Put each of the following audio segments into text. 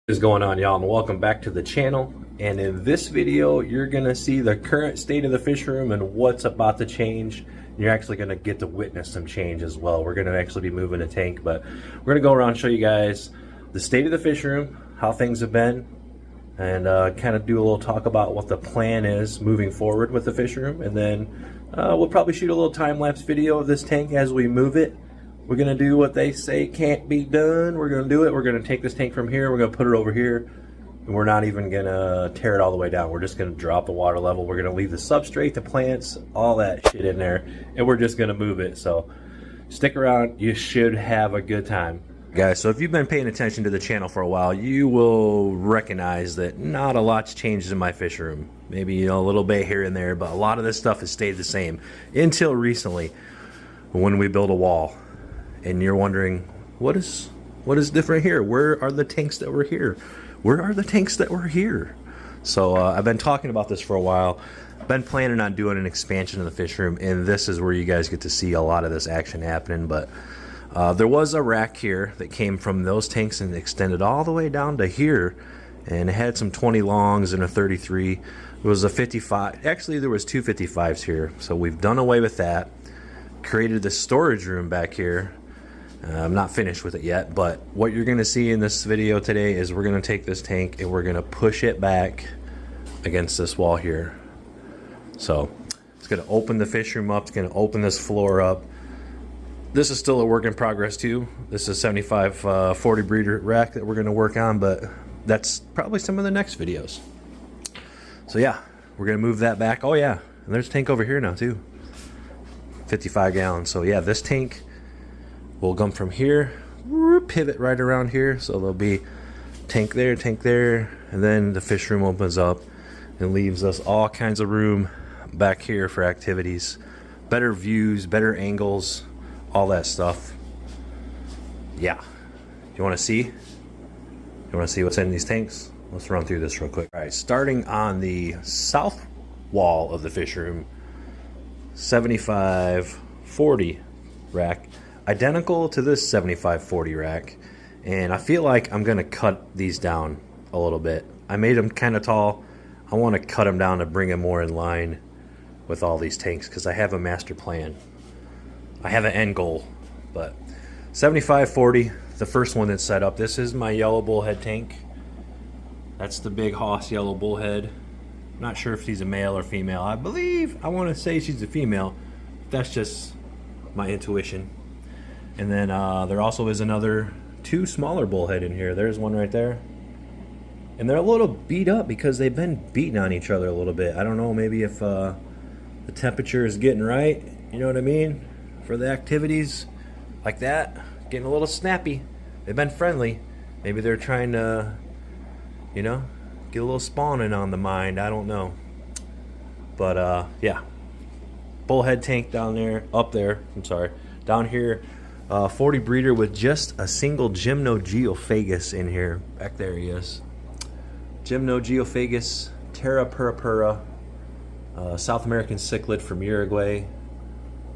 What is going on, y'all, and welcome back to the channel. And in this video you're gonna see the current state of the fish room and what's about to change. You're actually gonna get to witness some change as well. We're gonna actually be moving a tank, but we're gonna go around and show you guys the state of the fish room, how things have been, and kind of do a little talk about what the plan is moving forward with the fish room. And then we'll probably shoot a little time-lapse video of this tank as we move it. We're gonna do what they say can't be done. We're gonna do it. We're gonna take this tank from here, we're gonna put it over here, and we're not even gonna tear it all the way down. We're just gonna drop the water level. We're gonna leave the substrate, the plants, all that shit in there, and we're just gonna move it. So stick around, you should have a good time. Guys, so if you've been paying attention to the channel for a while, you will recognize that not a lot's changed in my fish room. Maybe, a little bit here and there, but a lot of this stuff has stayed the same until recently when we built a wall. And you're wondering, what is different here? Where are the tanks that were here? Where are the tanks that were here? So I've been talking about this for a while. Been planning on doing an expansion of the fish room, and this is where you guys get to see a lot of this action happening. But there was a rack here that came from those tanks and extended all the way down to here, and it had some 20 longs and a 33. It was a 55. Actually, there was two 55s here, so we've done away with that. Created this storage room back here. I'm not finished with it yet, but what you're going to see in this video today is we're going to take this tank and we're going to push it back against this wall here. So it's going to open the fish room up. It's going to open this floor up. This is still a work in progress too. This is 75-40 breeder rack that we're going to work on, but that's probably some of the next videos. So yeah, we're going to move that back. Oh yeah, and there's a tank over here now too. 55 gallons. So yeah, this tank will come from here, pivot right around here, so there'll be tank there, and then the fish room opens up and leaves us all kinds of room back here for activities, better views, better angles, all that stuff. Yeah, you want to see what's in these tanks? Let's run through this real quick. All right, starting on the south wall of the fish room, 75-40 rack, identical to this 75-40 rack, and I feel like I'm gonna cut these down a little bit. I made them kind of tall. I want to cut them down to bring them more in line with all these tanks because I have a master plan. I have an end goal. But 75-40, the first one that's set up. This is my yellow bullhead tank. That's the big Hoss yellow bullhead. I'm not sure if she's a male or female. I want to say she's a female. That's just my intuition. And then there also is another two smaller bullhead in here. There's one right there. And they're a little beat up because they've been beating on each other a little bit. I don't know, maybe if the temperature is getting right, you know what I mean? For the activities like that, getting a little snappy. They've been friendly. Maybe they're trying to, get a little spawning on the mind. I don't know. But yeah. Bullhead tank down there, down here. 40 breeder with just a single Gymnogeophagus in here. Back there he is. Gymnogeophagus, Terra purpura, South American cichlid from Uruguay,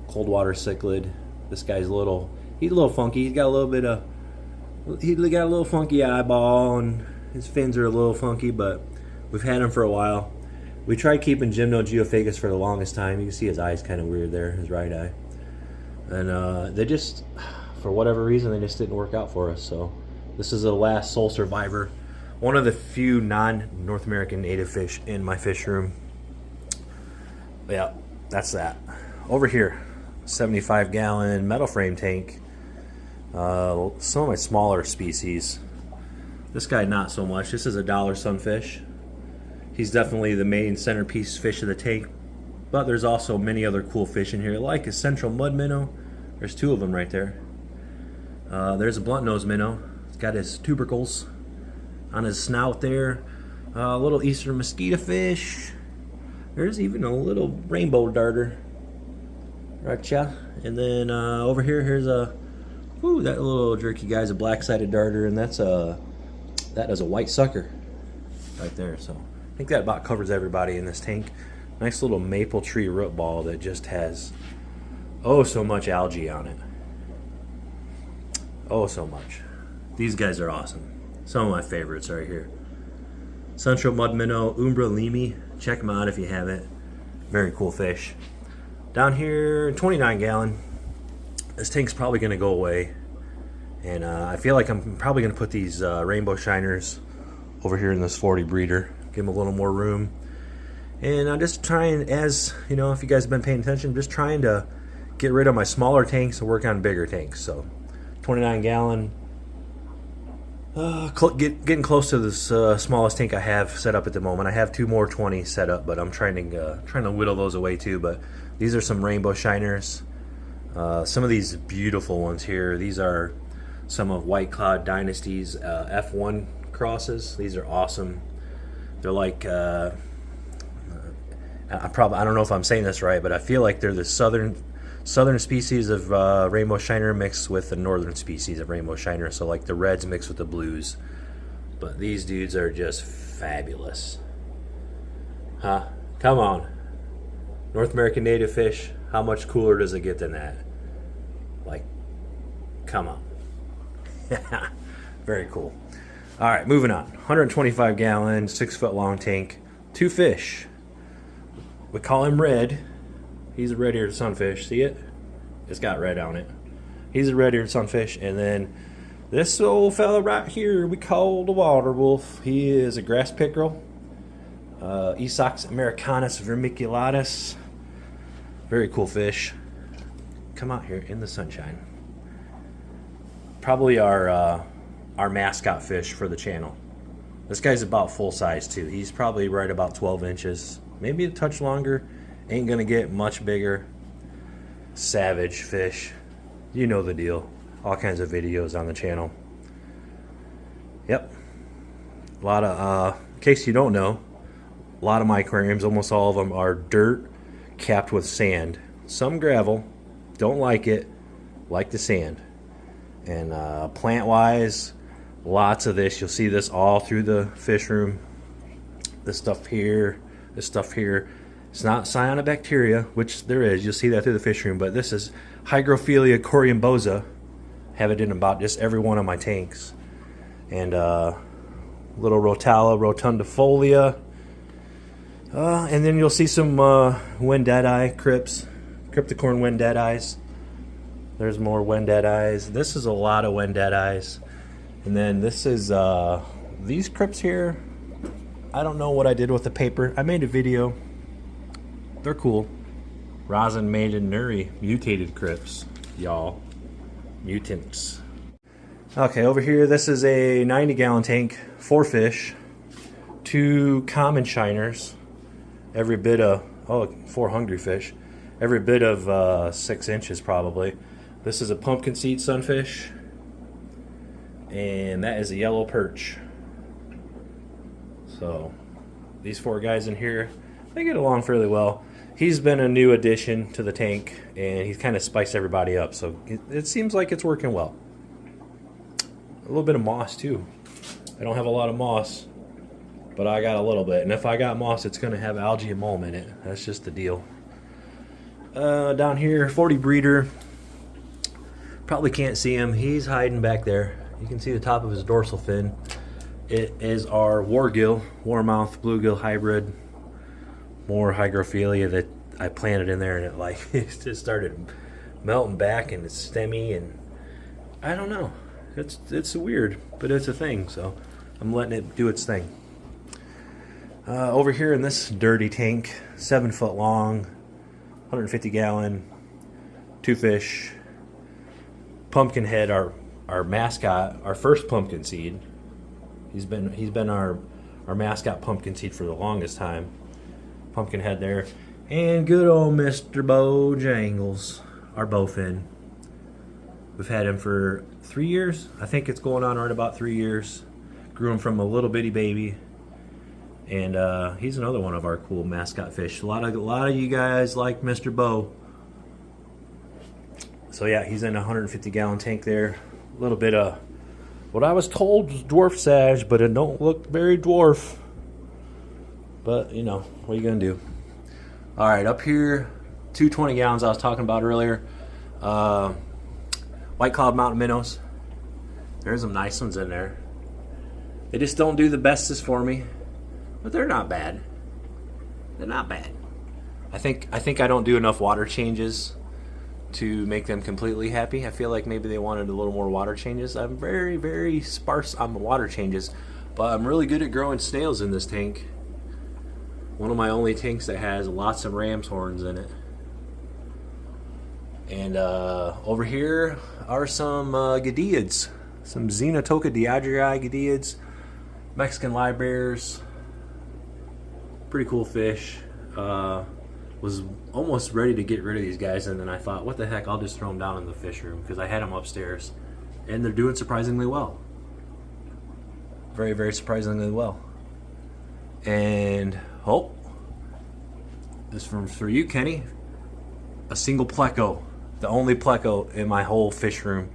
cold water cichlid. This guy's he's a little funky. He's got a little funky eyeball, and his fins are a little funky, but we've had him for a while. We tried keeping Gymnogeophagus for the longest time. You can see his eye's kind of weird there, his right eye. And they just, for whatever reason, they just didn't work out for us. So this is the last sole survivor. One of the few non-North American native fish in my fish room. But yeah, that's that. Over here, 75-gallon metal frame tank. Some of my smaller species. This guy not so much. This is a dollar sunfish. He's definitely the main centerpiece fish of the tank. But there's also many other cool fish in here, like a central mud minnow. There's two of them right there. There's a blunt nose minnow. He's got his tubercles on his snout there. A little eastern mosquito fish. There's even a little rainbow darter. Right, and then over here, here's that little jerky guy's a black-sided darter, and that is a white sucker right there. So I think that about covers everybody in this tank. Nice little maple tree root ball that just has so much algae on it. So much. These guys are awesome. Some of my favorites right here. Central Mud Minnow, Umbra Limi. Check them out if you haven't. Very cool fish. Down here, 29 gallon. This tank's probably going to go away. And I feel like I'm probably going to put these rainbow shiners over here in this 40 breeder. Give them a little more room. And I'm just trying, as you know, if you guys have been paying attention, just trying to get rid of my smaller tanks and work on bigger tanks. So 29 gallon. Getting close to this smallest tank I have set up at the moment. I have 2 more 20 set up, but I'm trying to whittle those away too. But these are some rainbow shiners. Some of these beautiful ones here. These are some of White Cloud Dynasty's F1 crosses. These are awesome. They're like I don't know if I'm saying this right, but I feel like they're the southern species of rainbow shiner mixed with the northern species of rainbow shiner. So like the reds mixed with the blues. But these dudes are just fabulous. Huh? Come on. North American native fish. How much cooler does it get than that? Like, come on. Very cool. All right, moving on. 125 gallon, 6 foot long tank. 2 fish. We call him Red. He's a red-eared sunfish. See it? It's got red on it. He's a red-eared sunfish. And then this old fella right here we call the water wolf. He is a grass pickerel. Esox americanus vermiculatus. Very cool fish. Come out here in the sunshine. Probably our mascot fish for the channel. This guy's about full size too. He's probably right about 12 inches. Maybe a touch longer. Ain't gonna get much bigger. Savage fish. You know the deal. All kinds of videos on the channel. Yep. A lot of, in case you don't know, a lot of my aquariums, almost all of them are dirt capped with sand. Some gravel. Don't like it. Like the sand. And plant wise, lots of this. You'll see this all through the fish room. This stuff here. This stuff here. It's not cyanobacteria, which there is. You'll see that through the fish room. But this is Hygrophila coriambosa. Have it in about just every one of my tanks. And little Rotala rotundifolia. And then you'll see some Wendeadeye crypts. Cryptocorn Wendeadeyes. There's more Wendeadeyes. This is a lot of Wendeadeyes. And then this is these crypts here. I don't know what I did with the paper. I made a video. They're cool. Rosin maiden nuri mutated crypts, y'all. Mutants. Okay, over here, this is a 90 gallon tank, 4 fish, 2 common shiners, every bit of, 4 hungry fish, every bit of 6 inches probably. This is a pumpkin seed sunfish, and that is a yellow perch. So these 4 guys in here, they get along fairly well. He's been a new addition to the tank, and he's kind of spiced everybody up, so it seems like it's working well. A little bit of moss too. I don't have a lot of moss, but I got a little bit, and if I got moss, it's going to have algae and mulm in it. That's just the deal. Down here, 40 breeder. Probably can't see him. He's hiding back there. You can see the top of his dorsal fin. It is our wargill, warmouth bluegill hybrid. More Hygrophila that I planted in there, and it just started melting back, and it's stemmy, and I don't know. It's weird, but it's a thing, so I'm letting it do its thing. Over here in this dirty tank, 7 foot long, 150 gallon, 2 fish, Pumpkinhead, our mascot, our first pumpkin seed. He's been our mascot pumpkin seed for the longest time. Pumpkinhead there, and good old Mr. Bojangles, our bowfin. We've had him for 3 years. I think it's going on right about 3 years. Grew him from a little bitty baby, and he's another one of our cool mascot fish. A lot of you guys like Mr. Bo. So yeah, he's in a 150 gallon tank there. A little bit of what I was told was dwarf sage, but it don't look very dwarf. But, you know, what are you going to do? All right, up here, 220 gallons I was talking about earlier. White Cloud Mountain minnows. There's some nice ones in there. They just don't do the bestest for me, but they're not bad. They're not bad. I think I don't do enough water changes to make them completely happy. I feel like maybe they wanted a little more water changes. I'm very, very sparse on the water changes, but I'm really good at growing snails in this tank. One of my only tanks that has lots of ram's horns in it. And over here are some gadiids, some Xenotoca diadrii gadiids, Mexican live bears. Pretty cool fish. Was almost ready to get rid of these guys, and then I thought, what the heck, I'll just throw them down in the fish room, because I had them upstairs, and they're doing surprisingly well. Very, very surprisingly well. And oh, this one's for you, Kenny. A single pleco, the only pleco in my whole fish room.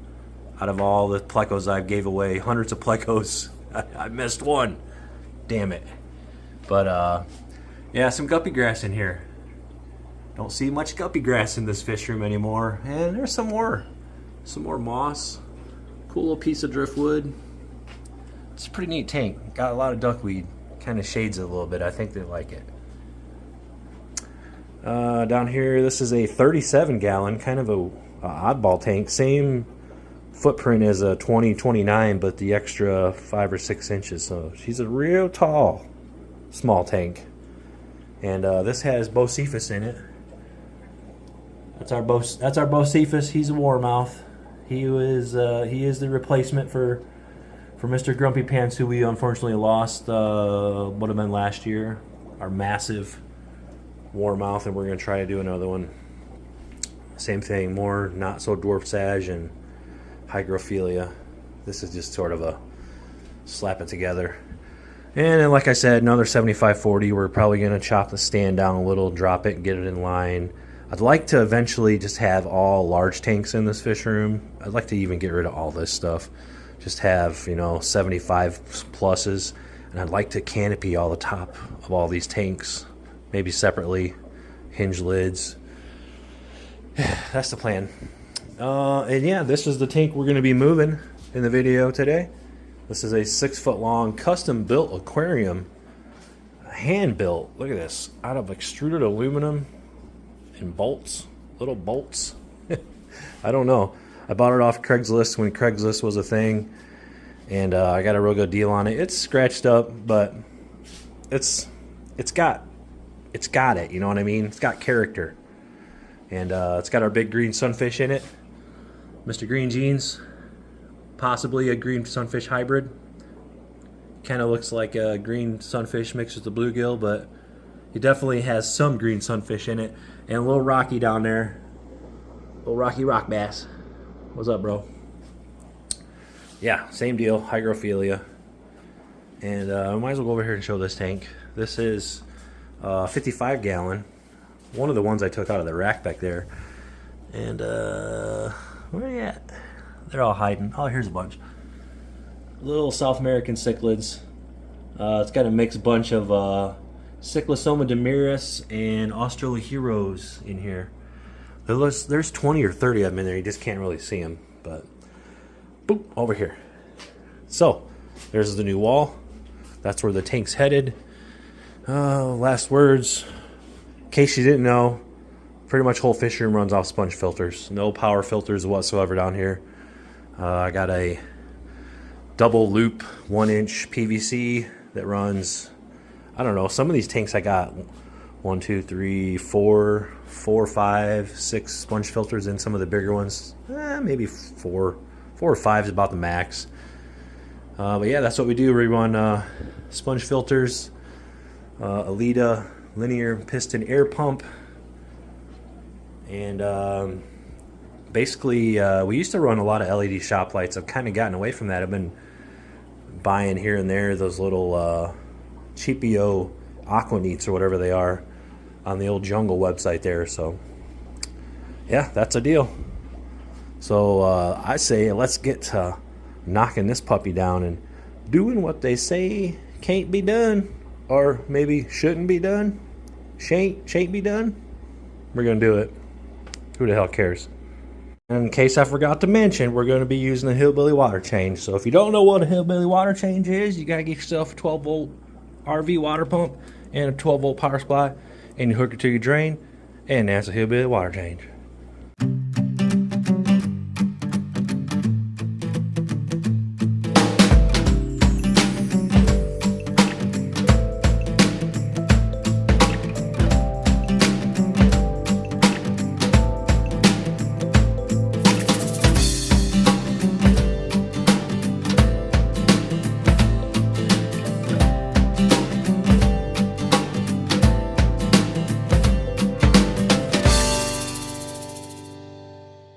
Out of all the plecos I gave away, hundreds of plecos, I missed one. Damn it. But yeah, some guppy grass in here. Don't see much guppy grass in this fish room anymore. And there's some more moss. Cool little piece of driftwood. It's a pretty neat tank. Got a lot of duckweed. Kind of shades it a little bit. I think they like it. Down here, this is a 37 gallon, kind of a oddball tank. Same footprint as a 2029, but the extra 5 or 6 inches. So she's a real tall, small tank. And this has Bocephus in it. That's our Bocephus. He's a warmouth. He is the replacement for Mr. Grumpy Pants, who we unfortunately lost. Would have been last year. Our massive warmouth, and we're gonna try to do another one. Same thing, more not so dwarf sage and hygrophila. This is just sort of a slap it together. And then, like I said, another 75-40. We're probably going to chop the stand down a little, drop it, and get it in line. I'd like to eventually just have all large tanks in this fish room. I'd like to even get rid of all this stuff. Just have, 75 pluses. And I'd like to canopy all the top of all these tanks. Maybe separately. Hinge lids. That's the plan. And yeah, this is the tank we're going to be moving in the video today. This is a 6-foot long custom built aquarium, hand built. Look at this, out of extruded aluminum and bolts, little bolts. I don't know. I bought it off Craigslist when Craigslist was a thing, and I got a real good deal on it. It's scratched up, but it's got it. You know what I mean? It's got character, and it's got our big green sunfish in it, Mr. Green Jeans. Possibly a green sunfish hybrid. Kind of looks like a green sunfish mixed with the bluegill, but it definitely has some green sunfish in it. And a little Rocky down there. Little Rocky rock bass. What's up, bro? Yeah, same deal. Hygrophila. And I might as well go over here and show this tank. This is 55 gallon. One of the ones I took out of the rack back there. And where are you at? They're all hiding. Oh, here's a bunch. Little South American cichlids. It's got a mixed bunch of Cyclosoma demiris and Australoheros in here. There's 20 or 30 of them in there. You just can't really see them. But, boop, over here. So, there's the new wall. That's where the tank's headed. Last words. In case you didn't know, pretty much whole fish room runs off sponge filters. No power filters whatsoever down here. I got a double loop 1-inch PVC that runs, I don't know, some of these tanks I got 1, 2, 3, 4, 5, 6 sponge filters in. Some of the bigger ones, maybe 4 or 5 is about the max. But yeah, that's what we do. We run sponge filters, Alita linear piston air pump, and basically, we used to run a lot of LED shop lights. I've kind of gotten away from that. I've been buying here and there those little cheapio aquaneats or whatever they are on the old Jungle website there. So, yeah, that's a deal. So, I say let's get to knocking this puppy down and doing what they say can't be done, or maybe shouldn't be done. Shan't be done. We're going to do it. Who the hell cares? In case I forgot to mention, we're going to be using the hillbilly water change. So if you don't know what a hillbilly water change is, you got to get yourself a 12-volt RV water pump and a 12-volt power supply, and you hook it to your drain, and that's a hillbilly water change.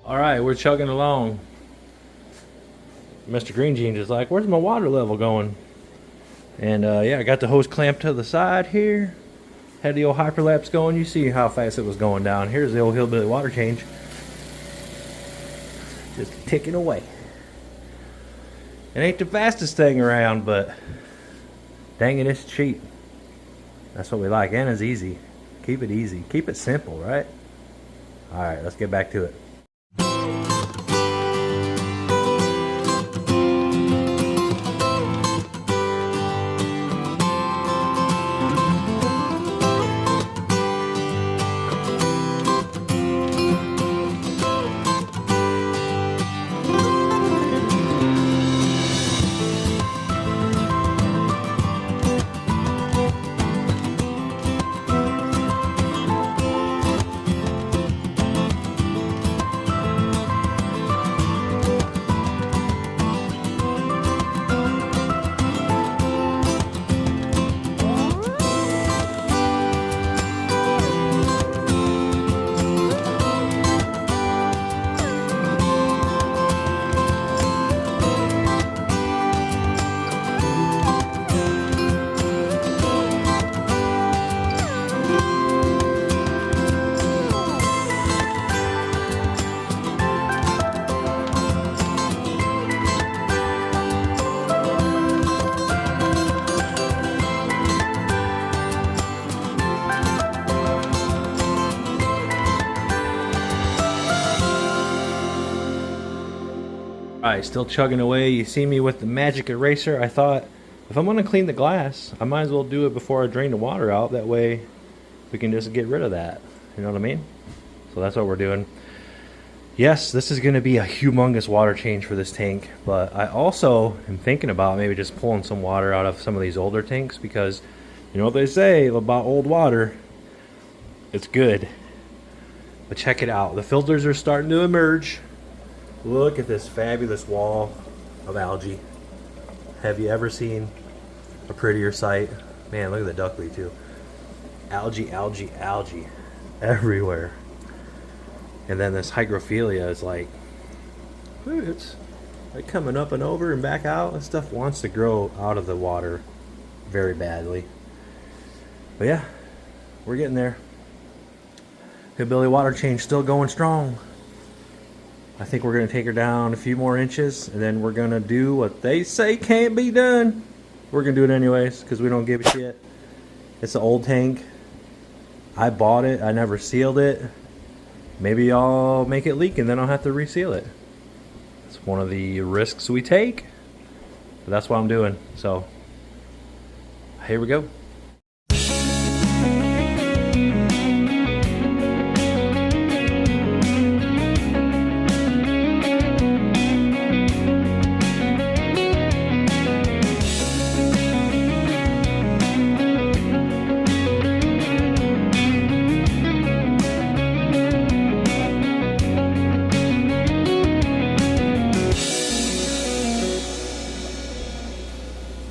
Alright, we're chugging along. Mr. Green Jeans is like, where's my water level going? And yeah, I got the hose clamped to the side here. Had the old hyperlapse going. You see how fast it was going down. Here's the old hillbilly water change. Just ticking away. It ain't the fastest thing around, but dang it, it's cheap. That's what we like, and it's easy. Keep it easy. Keep it simple, right? Alright, let's get back to it. Alright, still chugging away. You see me with the magic eraser. I thought, if I'm going to clean the glass, I might as well do it before I drain the water out. That way we can just get rid of that. You know what I mean? So that's what we're doing. Yes, this is going to be a humongous water change for this tank, but I also am thinking about maybe just pulling some water out of some of these older tanks, because you know what they say about old water, it's good. But check it out. The filters are starting to emerge. Look at this fabulous wall of algae. Have you ever seen a prettier sight? Man, look at the duckweed too. Algae, algae, algae everywhere. And then this hygrophila is like, it's like coming up and over and back out. This stuff wants to grow out of the water very badly. But yeah, we're getting there. Hillbilly water change still going strong. I think we're going to take her down a few more inches, and then we're going to do what they say can't be done. We're going to do it anyways, because we don't give a shit. It's an old tank. I bought it. I never sealed it. Maybe I'll make it leak, and then I'll have to reseal it. It's one of the risks we take. But that's what I'm doing. So, here we go.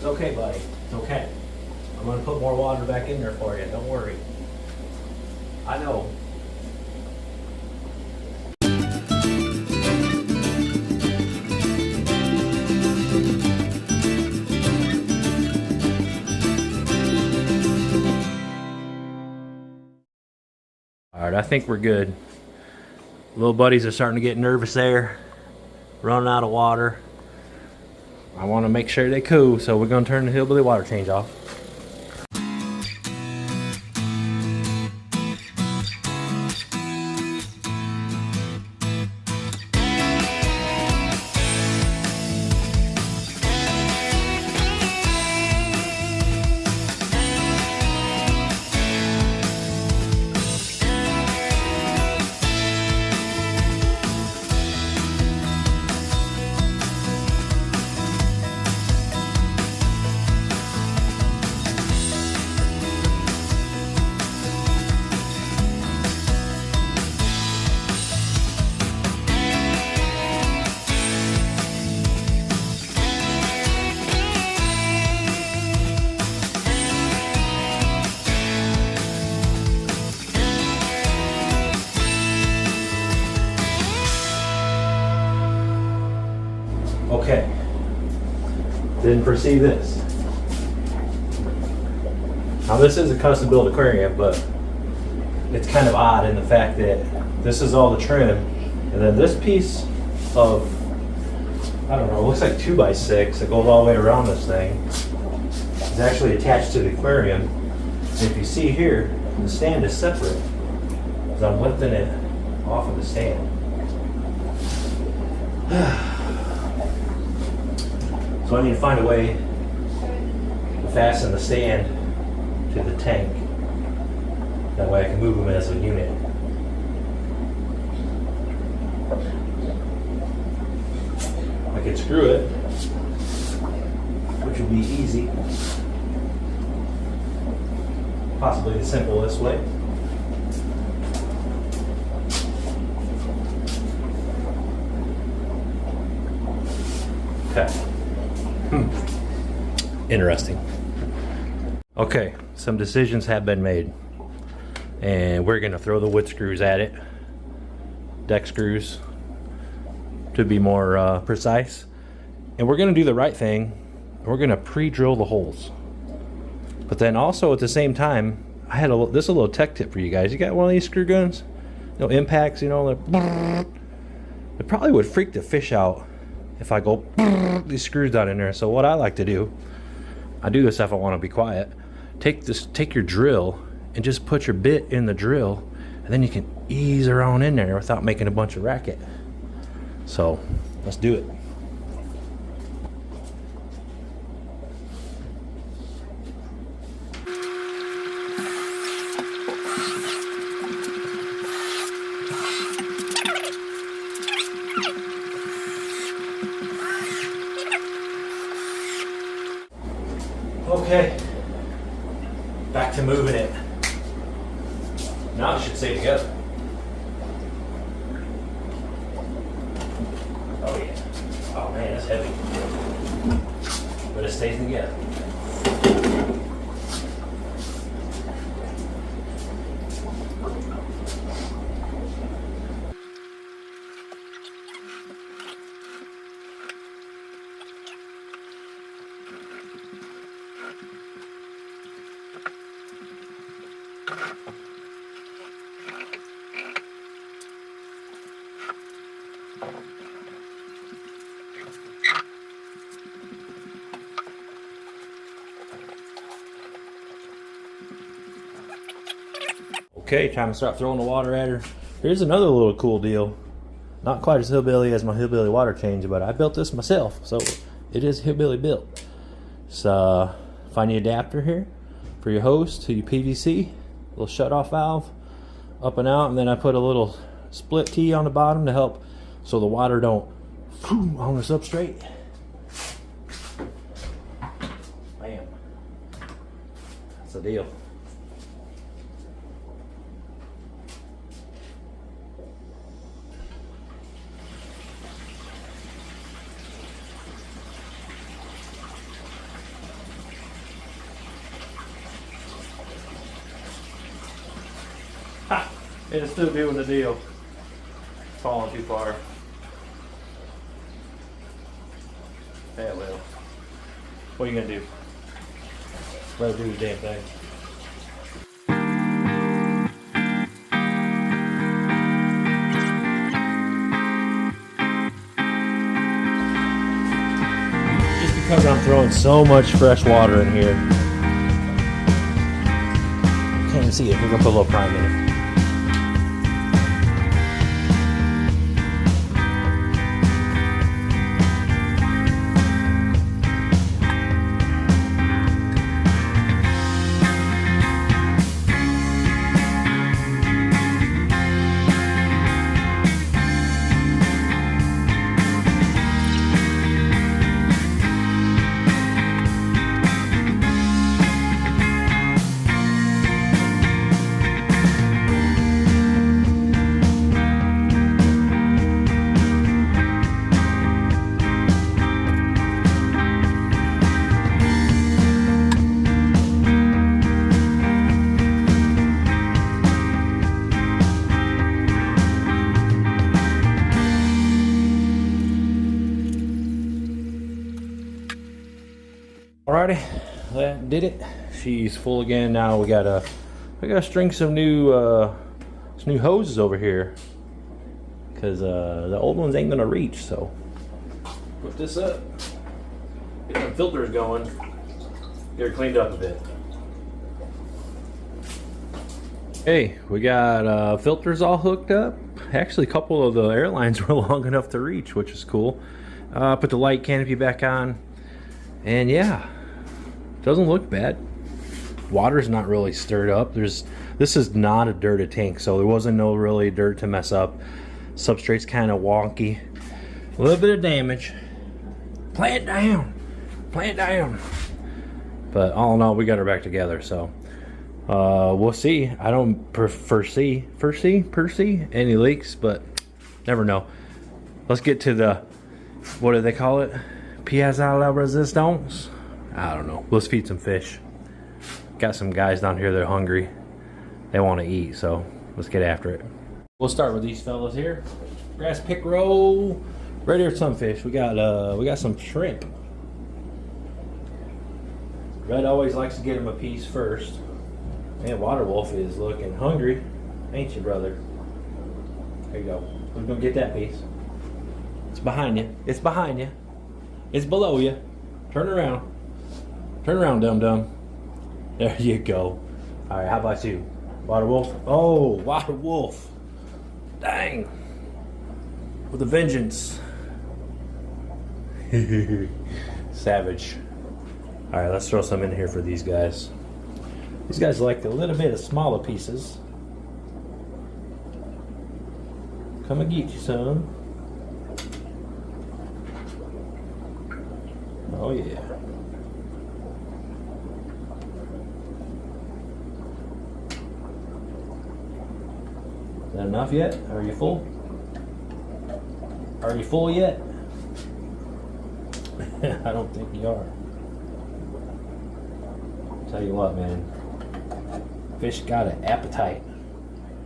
Okay, buddy. It's okay. I'm going to put more water back in there for you. Don't worry. I know. Alright, I think we're good. Little buddies are starting to get nervous there. Running out of water. I want to make sure they cool, so we're going to turn the hillbilly water change off. didn't foresee this. Now this is a custom built aquarium, but it's kind of odd in the fact that this is all the trim, and then this piece of, I don't know, it looks like 2x6 that goes all the way around this thing is actually attached to the aquarium. And if you see here, the stand is separate because I'm lifting it off of the stand. So I need to find a way to fasten the stand to the tank. That way I can move them as a unit. I can screw it, which will be easy. Possibly the simplest way. Okay. Interesting. Okay, some decisions have been made. And we're gonna throw the wood screws at it. Deck screws, to be more precise. And we're gonna do the right thing. We're gonna pre-drill the holes. But then also at the same time, I had this is a little tech tip for you guys. You got one of these screw guns? No impacts, you know, it probably would freak the fish out if I go these screws down in there. So what I like to do, I do this if I want to be quiet. Take your drill and just put your bit in the drill, and then you can ease around in there without making a bunch of racket. So let's do it. Okay, back to moving it. Now it should stay together. Oh yeah. Oh man, it's heavy. But it stays together. Okay, time to start throwing the water at her. Here's another little cool deal. Not quite as hillbilly as my hillbilly water change, but I built this myself, so it is hillbilly built. So find the adapter here for your hose to your PVC, little shut-off valve, up and out, and then I put a little split T on the bottom to help so the water don't on the substrate. Bam. That's the deal. Ha! It's still doing the deal. Falling too far. Yeah, well. What are you gonna do? Let it do the damn thing. Just because I'm throwing so much fresh water in here. Can't even see it. We're gonna put a little prime in it. everybody. That did it. She's full again. Now we gotta string some new hoses over here, because the old ones ain't gonna reach. So put this up, get some filters going, get her cleaned up a bit. Hey, we got filters all hooked up. Actually, a couple of the airlines were long enough to reach, which is cool. Put the light canopy back on, and yeah, doesn't look bad. Water's not really stirred up. This is not a dirty tank, so there wasn't no really dirt to mess up. Substrate's kind of wonky. A little bit of damage. Plant down. But all in all, we got her back together, so we'll see. I don't foresee any leaks, but never know. Let's get to the, what do they call it? Pièce à la résistance? I don't know. Let's feed some fish. Got some guys down here that are hungry. They want to eat, so let's get after it. We'll start with these fellas here. Grass pickerel. Right here, sunfish. We got some shrimp. Red always likes to get him a piece first. Man, Water Wolf is looking hungry, ain't you, brother? There you go. Who's gonna get that piece? It's behind you. It's behind you. It's below you. Turn around. Turn around, dum-dum. There you go. All right, how about you? Water Wolf? Oh, Water Wolf. Dang. With a vengeance. Savage. All right, let's throw some in here for these guys. These guys like a little bit of smaller pieces. Come and get you some. Oh yeah. Is that enough yet? Are you full? Are you full yet? I don't think you are. Tell you what, man. Fish got an appetite.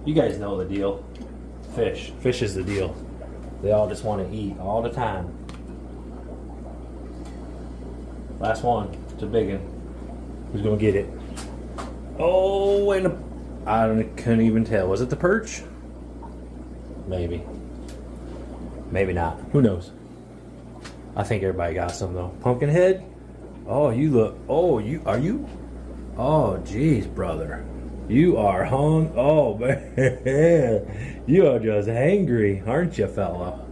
You guys know the deal. Fish is the deal. They all just want to eat all the time. Last one. It's a big one. Who's gonna get it? Oh, and I couldn't even tell. Was it the perch? Maybe. Maybe not. Who knows? I think everybody got some though. Pumpkinhead? Oh, you look. Oh, are you? Oh, geez, brother. You are hung. Oh, man. You are just hangry, aren't you, fella?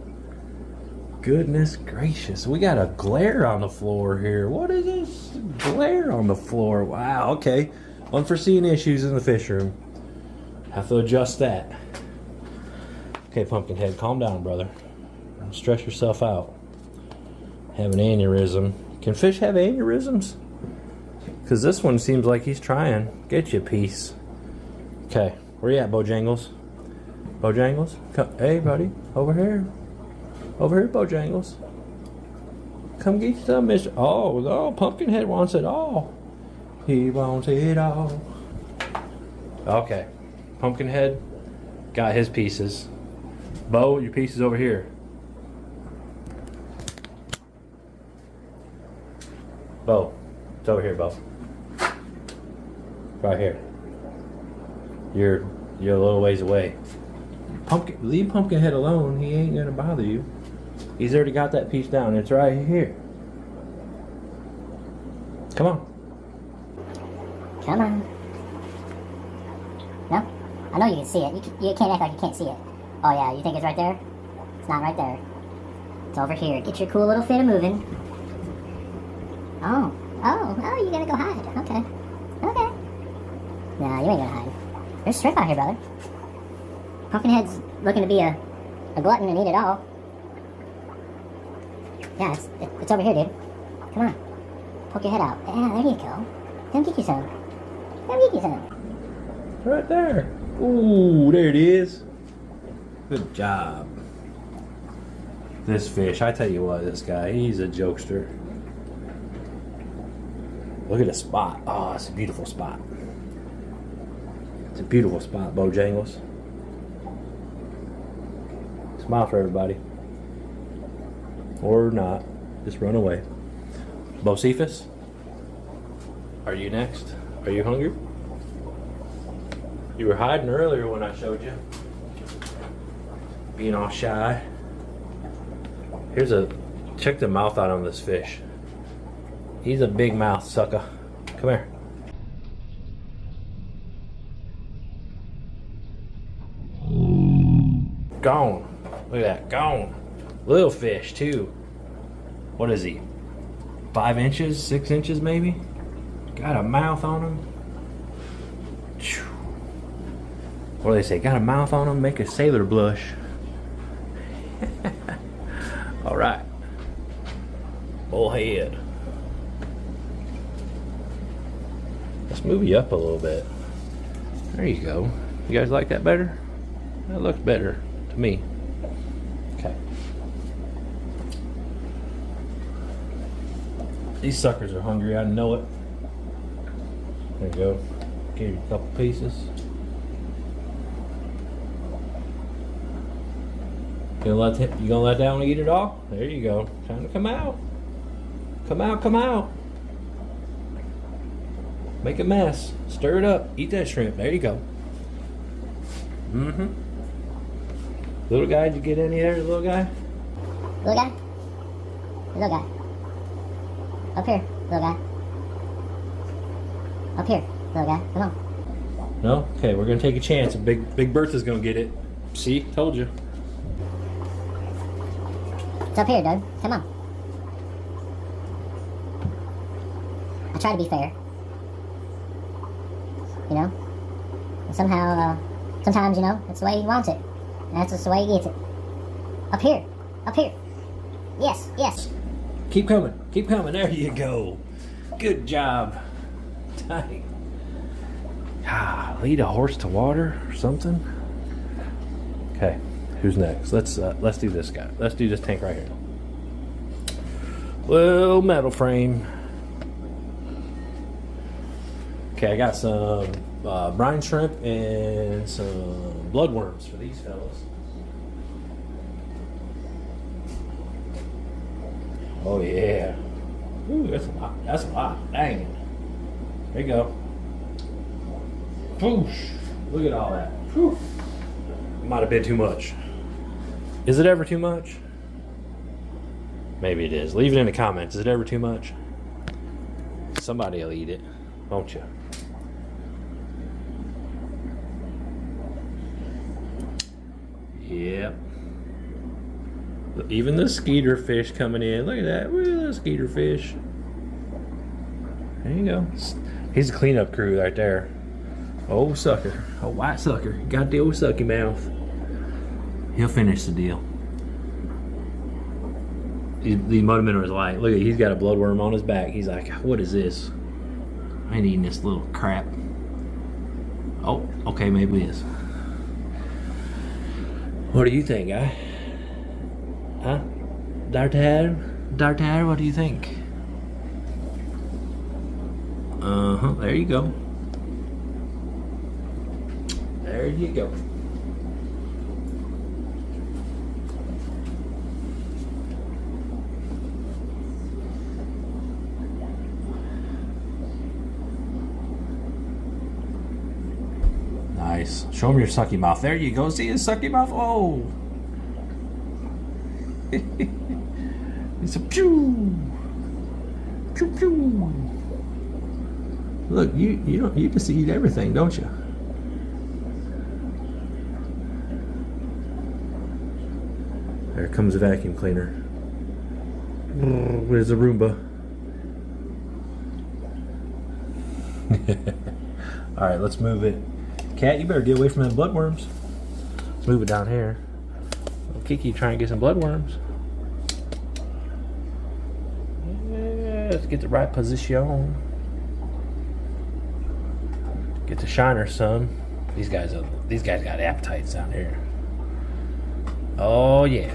Goodness gracious. We got a glare on the floor here. What is this glare on the floor? Wow, okay. Unforeseen issues in the fish room. Have to adjust that. Okay, Pumpkinhead, calm down, brother. Don't stress yourself out. Have an aneurysm. Can fish have aneurysms? Because this one seems like he's trying. Get you a piece. Okay, where you at, Bojangles? Bojangles? Come, hey, buddy, over here. Over here, Bojangles. Come get some, Mr. Oh, no, Pumpkinhead wants it all. He wants it all. Okay, Pumpkinhead got his pieces. Bo, your piece is over here. Bo, it's over here, Bo. Right here. You're a little ways away. Leave Pumpkinhead alone. He ain't gonna bother you. He's already got that piece down. It's right here. Come on. Come on. No? I know you can see it. You can't act like you can't see it. Oh yeah, you think it's right there? It's not right there. It's over here. Get your cool little fit of moving. Oh, you gotta go hide. Okay. Nah, you ain't gonna hide. There's shrimp out here, brother. Pumpkinhead's looking to be a glutton and eat it all. Yeah, it's over here, dude. Come on. Poke your head out. Yeah, there you go. Come get you some. Right there. Ooh, there it is. Good job. This fish, I tell you what, this guy, he's a jokester. Look at the spot. Oh, it's a beautiful spot. It's a beautiful spot, Bojangles. Smile for everybody. Or not. Just run away. Bocephus? Are you next? Are you hungry? You were hiding earlier when I showed you. Being all shy. Check the mouth out on this fish. He's a big mouth sucker. Come here. Gone. Look at that, gone. Little fish too. What is he? 5 inches, 6 inches maybe? Got a mouth on him. What do they say? Got a mouth on him, make a sailor blush. All right. Bull head. Let's move you up a little bit. There you go. You guys like that better? That looks better to me. Okay. These suckers are hungry, I know it. There you go. Give you a couple pieces. You gonna let that one eat it all? There you go. Time to come out. Come out, come out. Make a mess. Stir it up. Eat that shrimp. There you go. Mm-hmm. Little guy, did you get any there, little guy? Little guy? Little guy. Up here, little guy. Up here, little guy. Come on. No? Okay, we're gonna take a chance. Big Bertha's gonna get it. See? Told you. It's up here, Doug. Come on. I try to be fair. You know? And somehow, sometimes, you know, that's the way he wants it. And that's just the way he gets it. Up here. Up here. Yes, yes. Keep coming. Keep coming. There you go. Good job. Tight. Lead a horse to water or something. Okay. Who's next? Let's do this guy. Let's do this tank right here. Little metal frame. Okay, I got some brine shrimp and some bloodworms for these fellas. Oh yeah. Ooh, that's a lot. That's a lot. Dang it. There you go. Whoosh. Look at all that. Whew. Might have been too much. Is it ever too much? Maybe it is. Leave it in the comments. Is it ever too much? Somebody will eat it, won't you? Yep. Even the skeeter fish coming in. Look at that. Look at that skeeter fish. There you go. He's a cleanup crew right there. Old sucker. A white sucker. Got the old sucky mouth. He'll finish the deal. The motivator is like, look at, he's got a bloodworm on his back. He's like, what is this? I ain't eating this little crap. Oh, okay, maybe it is. What do you think, guy? Huh? Dartar, what do you think? Uh-huh, there you go. There you go. Nice. Show him your sucky mouth. There you go. See his sucky mouth? Oh. It's a pew. Pew pew. Look, you just eat everything, don't you? There comes a vacuum cleaner. Where's the Roomba? All right, let's move it. Cat, you better get away from them bloodworms. Let's move it down here. Kiki trying to get some bloodworms. Yeah, let's get the right position. Get the shiner some. These guys got appetites down here. Oh yeah.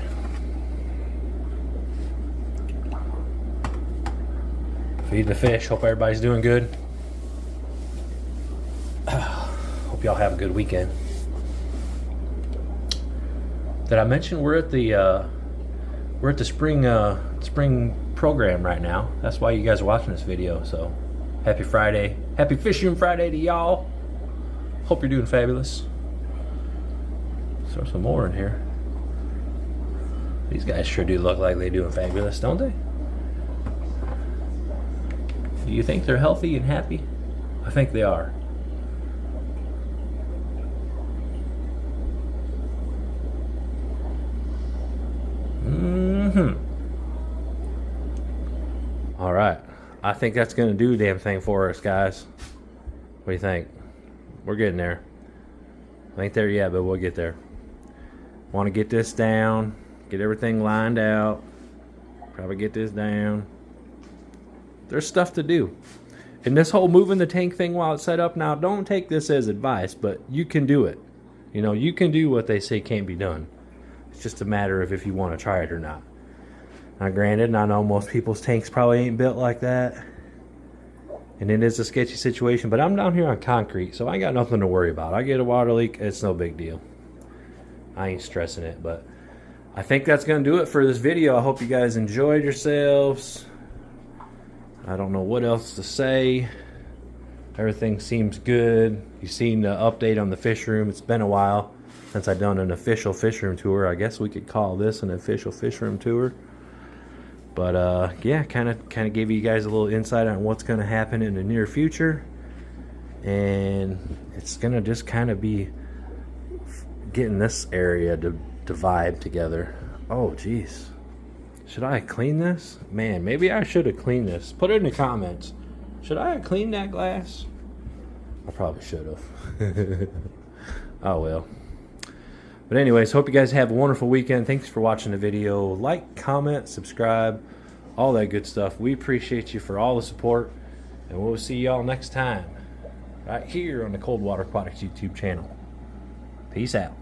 Feed the fish. Hope everybody's doing good. Hope y'all have a good weekend. Did I mention we're at the spring program right now? That's why you guys are watching this video. So Happy Friday. Happy Fishroom Friday to y'all. Hope you're doing fabulous. Throw some more in here. These guys sure do look like they're doing fabulous, don't they? Do you think they're healthy and happy? I think they are. All right. I think that's going to do the damn thing for us, guys. What do you think? We're getting there. I ain't there yet, but we'll get there. Want to get this down, get everything lined out, probably get this down. There's stuff to do. And this whole moving the tank thing while it's set up, now don't take this as advice, but you can do it. You know, you can do what they say can't be done. It's just a matter of if you want to try it or not. Now granted, I know most people's tanks probably ain't built like that. And it is a sketchy situation, but I'm down here on concrete, so I ain't got nothing to worry about. I get a water leak, it's no big deal. I ain't stressing it, but I think that's going to do it for this video. I hope you guys enjoyed yourselves. I don't know what else to say. Everything seems good. You've seen the update on the fish room. It's been a while since I've done an official fish room tour. I guess we could call this an official fish room tour. But yeah, kind of gave you guys a little insight on what's going to happen in the near future. And it's going to just kind of be getting this area to vibe together. Oh, jeez. Should I clean this? Man, maybe I should have cleaned this. Put it in the comments. Should I have cleaned that glass? I probably should have. Oh, well. But anyways, hope you guys have a wonderful weekend. Thanks for watching the video. Like, comment, subscribe, all that good stuff. We appreciate you for all the support. And we'll see y'all next time. Right here on the Cold Water Aquatics YouTube channel. Peace out.